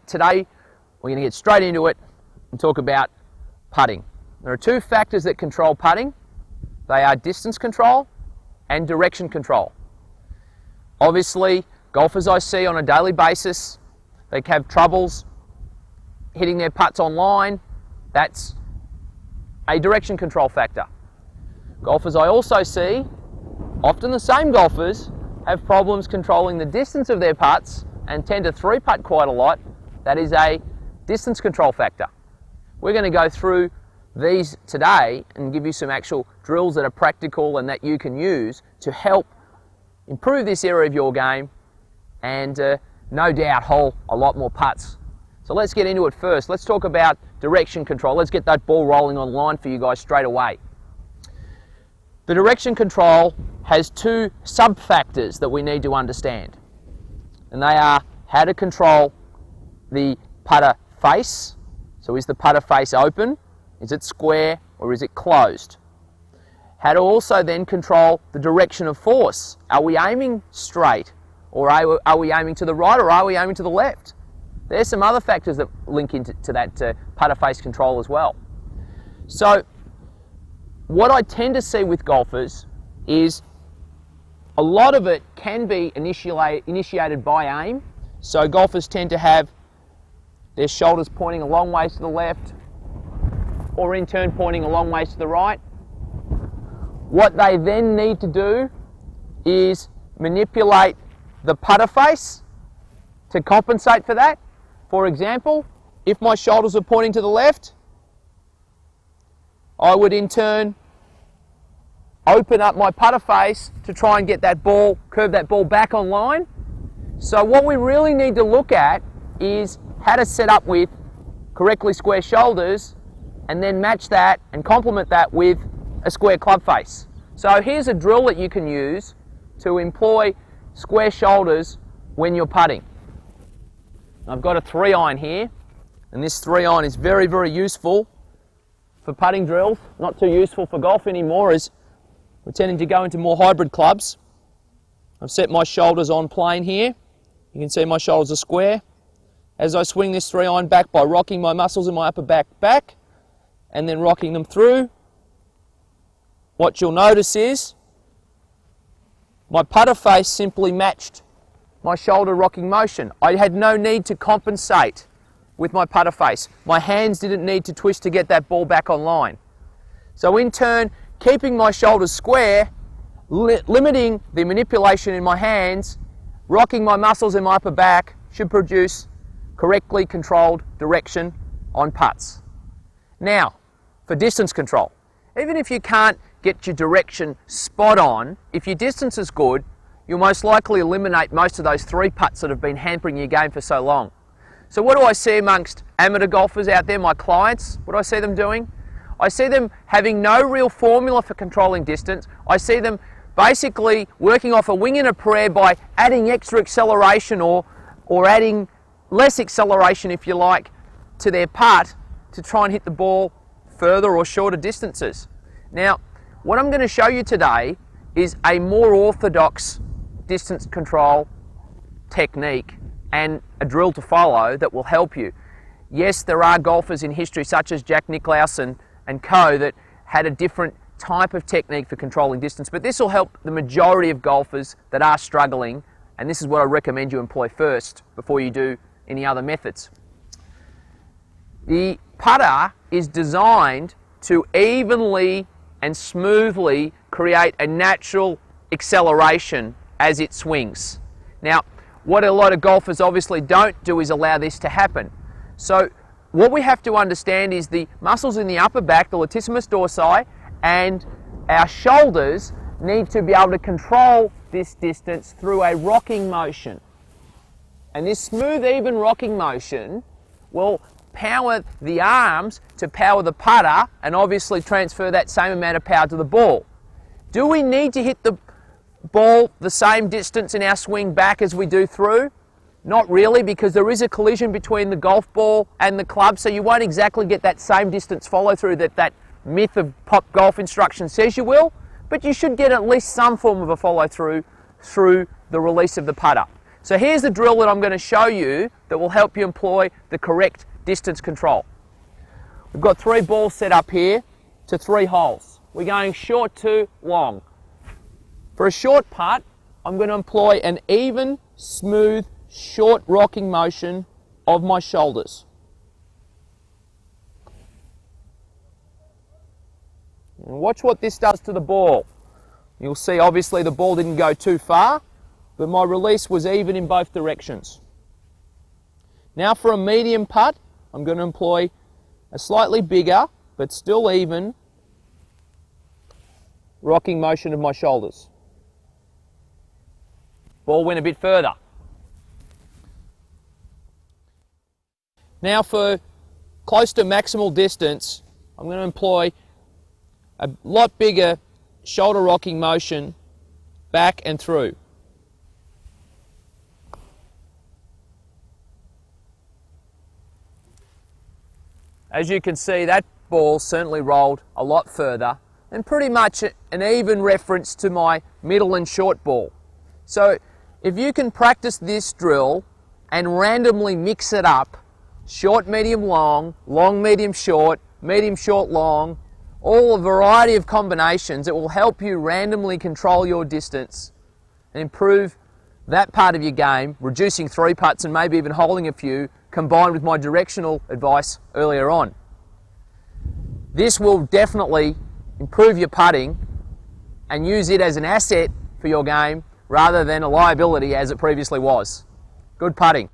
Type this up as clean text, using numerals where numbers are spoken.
Today we're going to get straight into it and talk about putting. There are two factors that control putting. They are distance control and direction control. Obviously, golfers I see on a daily basis, they have troubles hitting their putts on line. That's a direction control factor. Golfers I also see, often the same golfers, have problems controlling the distance of their putts and tend to three-putt quite a lot. That is a distance control factor. We're going to go through these today and give you some actual drills that are practical and that you can use to help improve this area of your game and no doubt hole a lot more putts. So let's get into it first. Let's talk about direction control. Let's get that ball rolling on line for you guys straight away. The direction control has two sub-factors that we need to understand, and they are how to control the putter face. So is the putter face open? Is it square or is it closed? How to also then control the direction of force. Are we aiming straight, or are we aiming to the right, or are we aiming to the left? There's some other factors that link into that putter face control as well. So what I tend to see with golfers is a lot of it can be initiated by aim. So golfers tend to have their shoulders pointing a long ways to the left, or in turn pointing a long ways to the right. What they then need to do is manipulate the putter face to compensate for that. For example, if my shoulders are pointing to the left, I would in turn open up my putter face to try and get that ball, curve that ball back on line. So what we really need to look at is how to set up with correctly square shoulders and then match that and complement that with a square club face. So here's a drill that you can use to employ square shoulders when you're putting. I've got a 3-iron here, and this 3-iron is very, very useful for putting drills. Not too useful for golf anymore, as we're tending to go into more hybrid clubs. I've set my shoulders on plane here. You can see my shoulders are square. As I swing this 3-iron back by rocking my muscles in my upper back and then rocking them through, what you'll notice is my putter face simply matched my shoulder rocking motion. I had no need to compensate with my putter face. My hands didn't need to twist to get that ball back on line. So in turn, keeping my shoulders square, limiting the manipulation in my hands, rocking my muscles in my upper back should produce correctly controlled direction on putts. Now, for distance control, even if you can't get your direction spot on, if your distance is good, you'll most likely eliminate most of those three putts that have been hampering your game for so long. So what do I see amongst amateur golfers out there, my clients? What do I see them doing? I see them having no real formula for controlling distance. I see them basically working off a wing and a prayer by adding extra acceleration or adding less acceleration, if you like, to their putt to try and hit the ball further or shorter distances. Now, what I'm going to show you today is a more orthodox distance control technique and a drill to follow that will help you. Yes, there are golfers in history such as Jack Nicklaus and co that had a different type of technique for controlling distance, but this will help the majority of golfers that are struggling, and this is what I recommend you employ first before you do any other methods. The putter is designed to evenly and smoothly create a natural acceleration as it swings. Now, what a lot of golfers obviously don't do is allow this to happen. So what we have to understand is the muscles in the upper back, the latissimus dorsi, and our shoulders need to be able to control this distance through a rocking motion. And this smooth, even rocking motion will power the arms to power the putter and obviously transfer that same amount of power to the ball. Do we need to hit the ball the same distance in our swing back as we do through? Not really, because there is a collision between the golf ball and the club, so you won't exactly get that same distance follow through that myth of pop golf instruction says you will, but you should get at least some form of a follow through the release of the putter. So here's the drill that I'm going to show you that will help you employ the correct distance control. We've got 3 balls set up here to 3 holes. We're going short to long. For a short putt, I'm going to employ an even, smooth, short rocking motion of my shoulders. And watch what this does to the ball. You'll see obviously the ball didn't go too far, but my release was even in both directions. Now for a medium putt, I'm going to employ a slightly bigger, but still even, rocking motion of my shoulders. Ball went a bit further. Now for close to maximal distance, I'm going to employ a lot bigger shoulder rocking motion back and through. As you can see, that ball certainly rolled a lot further and pretty much an even reference to my middle and short ball. So if you can practice this drill and randomly mix it up, short, medium, long, long, medium, short, long, all a variety of combinations, it will help you randomly control your distance and improve that part of your game, reducing 3 putts and maybe even holding a few, combined with my directional advice earlier on. This will definitely improve your putting and use it as an asset for your game rather than a liability as it previously was. Good putting.